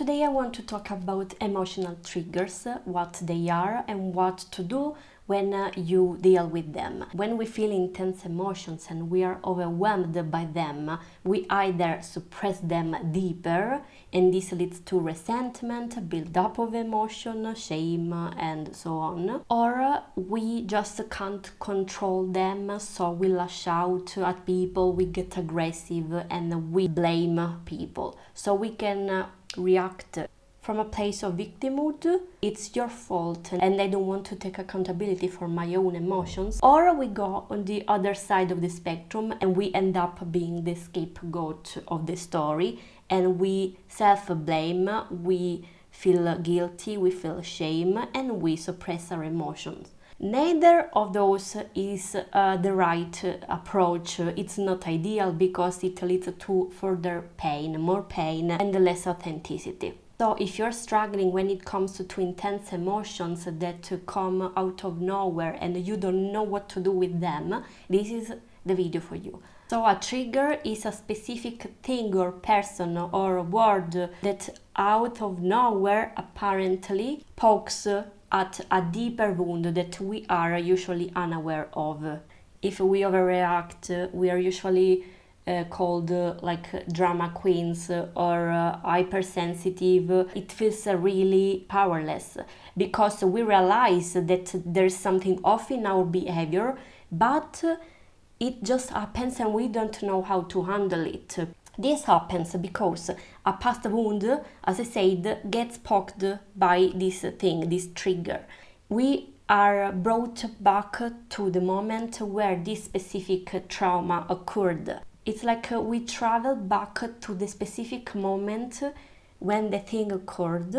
today I want to talk about emotional triggers, what they are and what to do when you deal with them. When we feel intense emotions and we are overwhelmed by them, we either suppress them deeper, and this leads to resentment, build-up of emotion, shame, and so on, or we just can't control them, so we lash out at people, we get aggressive, and we blame people. So we can react from a place of victimhood, it's your fault and I don't want to take accountability for my own emotions. Or we go on the other side of the spectrum and we end up being the scapegoat of the story, and we self-blame, we feel guilty, we feel shame, and we suppress our emotions. Neither of those is the right approach. It's not ideal because it leads to further pain, more pain, and less authenticity. So if you're struggling when it comes to intense emotions that come out of nowhere and you don't know what to do with them, this is the video for you. So a trigger is a specific thing or person or word that out of nowhere apparently pokes at a deeper wound that we are usually unaware of. If we overreact, we are usually called like drama queens or hypersensitive. It feels really powerless because we realize that there's something off in our behavior, but it just happens and we don't know how to handle it. This happens because a past wound, as I said, gets poked by this thing, this trigger. We are brought back to the moment where this specific trauma occurred. It's like we travel back to the specific moment when the thing occurred,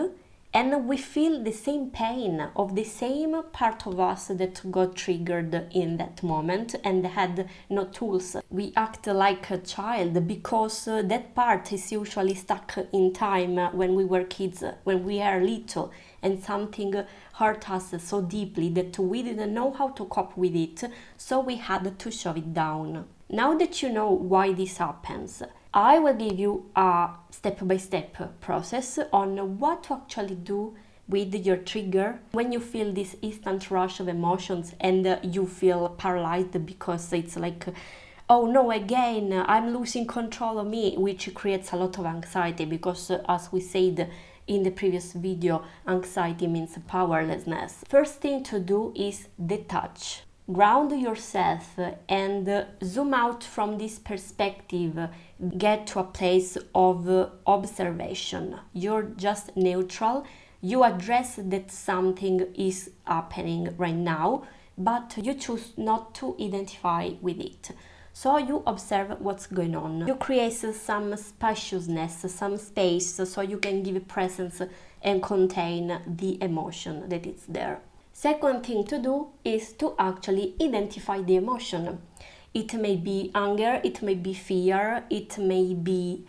and we feel the same pain of the same part of us that got triggered in that moment and had no tools. We act like a child because that part is usually stuck in time when we were kids, when we are little, and something hurt us so deeply that we didn't know how to cope with it, so we had to shove it down. Now that you know why this happens, I will give you a step-by-step process on what to actually do with your trigger when you feel this instant rush of emotions and you feel paralyzed because it's like, oh no, again, I'm losing control of me, which creates a lot of anxiety because, as we said in the previous video, anxiety means powerlessness. First thing to do is detach. Ground yourself and zoom out from this perspective. Get to a place of observation. You're just neutral. You address that something is happening right now, but you choose not to identify with it. So you observe what's going on. You create some spaciousness, some space, so you can give presence and contain the emotion that is there. Second thing to do is to actually identify the emotion. It may be anger, it may be fear, it may be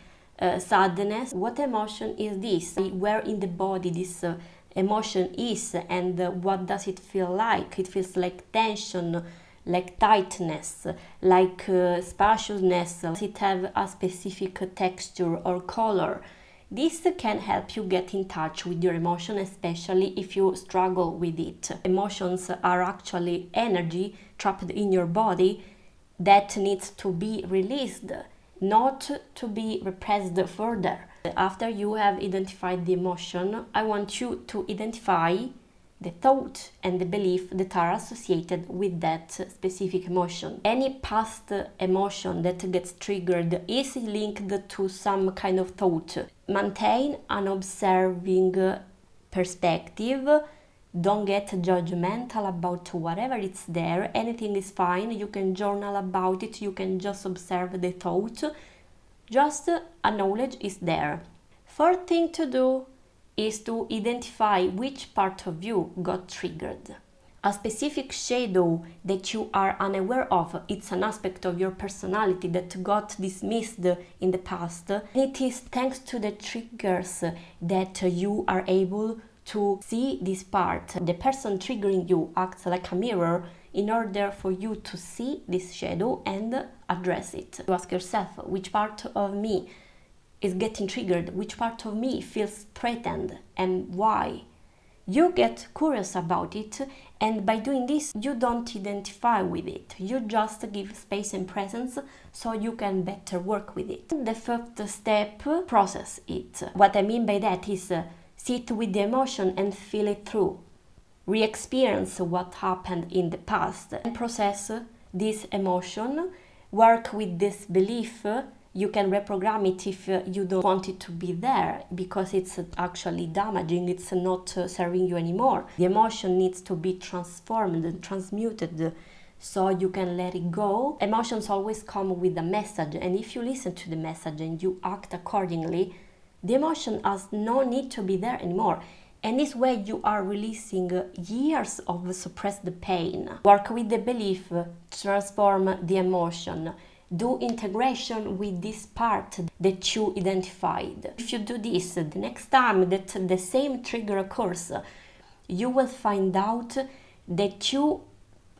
sadness. What emotion is this? Where in the body this emotion is, and what does it feel like? It feels like tension, like tightness, like spaciousness. Does it have a specific texture or color? This can help you get in touch with your emotion, especially if you struggle with it. Emotions are actually energy trapped in your body that needs to be released, not to be repressed further. After you have identified the emotion, I want you to identify the thought and the belief that are associated with that specific emotion. Any past emotion that gets triggered is linked to some kind of thought. Maintain an observing perspective. Don't get judgmental about whatever is there. Anything is fine. You can journal about it. You can just observe the thought. Just acknowledge it's there. Fourth thing to do is to identify which part of you got triggered. A specific shadow that you are unaware of, it's an aspect of your personality that got dismissed in the past. It is thanks to the triggers that you are able to see this part. The person triggering you acts like a mirror in order for you to see this shadow and address it. You ask yourself, which part of me is getting triggered, which part of me feels threatened, and why. You get curious about it, and by doing this, you don't identify with it. You just give space and presence so you can better work with it. The fifth step, process it. What I mean by that is sit with the emotion and feel it through. Re-experience what happened in the past and process this emotion. Work with this belief. You can reprogram it if you don't want it to be there, because it's actually damaging, it's not serving you anymore. The emotion needs to be transformed and transmuted so you can let it go. Emotions always come with a message, and if you listen to the message and you act accordingly, the emotion has no need to be there anymore. And this way you are releasing years of suppressed pain. Work with the belief, transform the emotion. Do integration with this part that you identified. If you do this, the next time that the same trigger occurs, you will find out that you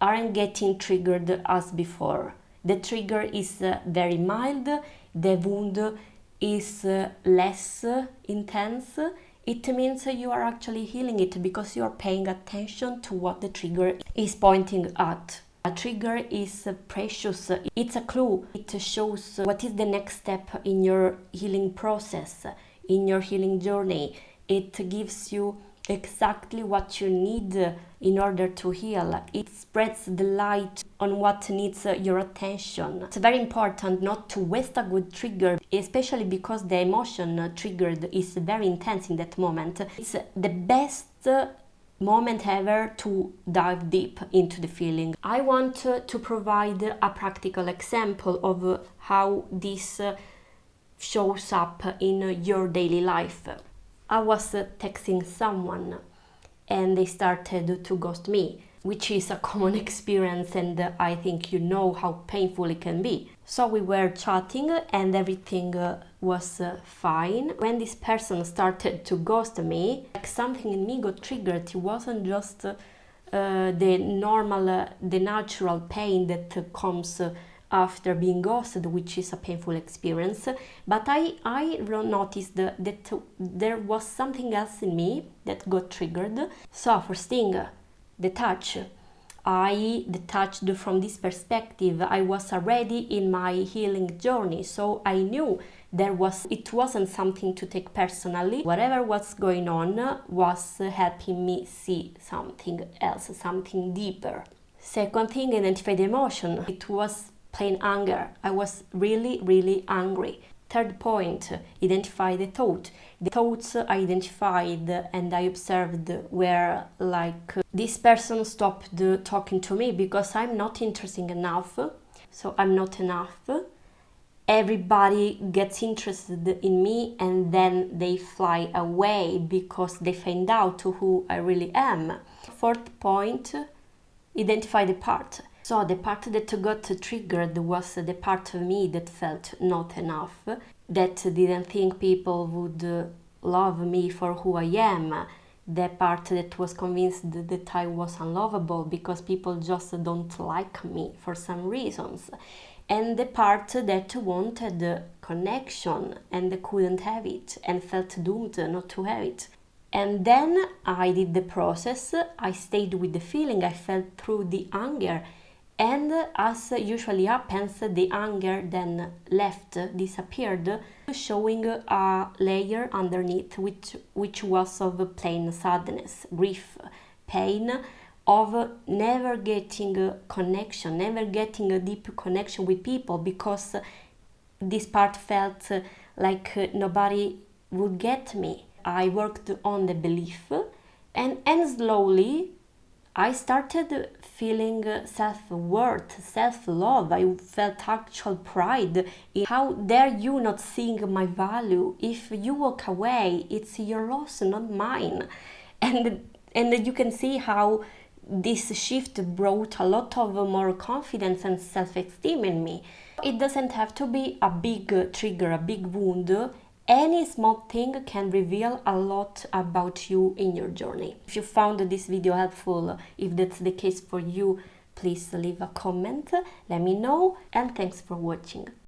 aren't getting triggered as before. The trigger is very mild, the wound is less intense. It means you are actually healing it because you are paying attention to what the trigger is pointing at. A trigger is precious. It's a clue. It shows what is the next step in your healing process, in your healing journey. It gives you exactly what you need in order to heal. It spreads the light on what needs your attention. It's very important not to waste a good trigger, especially because the emotion triggered is very intense in that moment. It's the best moment ever to dive deep into the feeling. I want to provide a practical example of how this shows up in your daily life. I was texting someone and they started to ghost me, which is a common experience, and I think you know how painful it can be. So we were chatting and everything was fine. When this person started to ghost me, like something in me got triggered. It wasn't just the normal, the natural pain that comes after being ghosted, which is a painful experience, but I noticed that there was something else in me that got triggered. So first thing, detach. I detached from this perspective. I was already in my healing journey, so I knew it wasn't something to take personally. Whatever was going on was helping me see something else, something deeper. Second thing, identify the emotion. It was plain anger. I was really, really angry. Third point, identify the thought. The thoughts I identified and I observed were like, this person stopped talking to me because I'm not interesting enough, so I'm not enough. Everybody gets interested in me and then they fly away because they find out who I really am. Fourth point, identify the part. So the part that got triggered was the part of me that felt not enough, that didn't think people would love me for who I am, the part that was convinced that I was unlovable because people just don't like me for some reasons, and the part that wanted connection and couldn't have it and felt doomed not to have it. And then I did the process. I stayed with the feeling. I felt through the anger. And as usually happens, the anger then disappeared, showing a layer underneath which was of plain sadness, grief, pain, of never getting connection, never getting a deep connection with people, because this part felt like nobody would get me. I worked on the belief, and slowly I started feeling self-worth, self-love. I felt actual pride in how dare you not seeing my value. If you walk away, it's your loss, not mine. And you can see how this shift brought a lot of more confidence and self-esteem in me. It doesn't have to be a big trigger, a big wound. Any small thing can reveal a lot about you in your journey. If you found this video helpful, if that's the case for you, please leave a comment, let me know, and thanks for watching.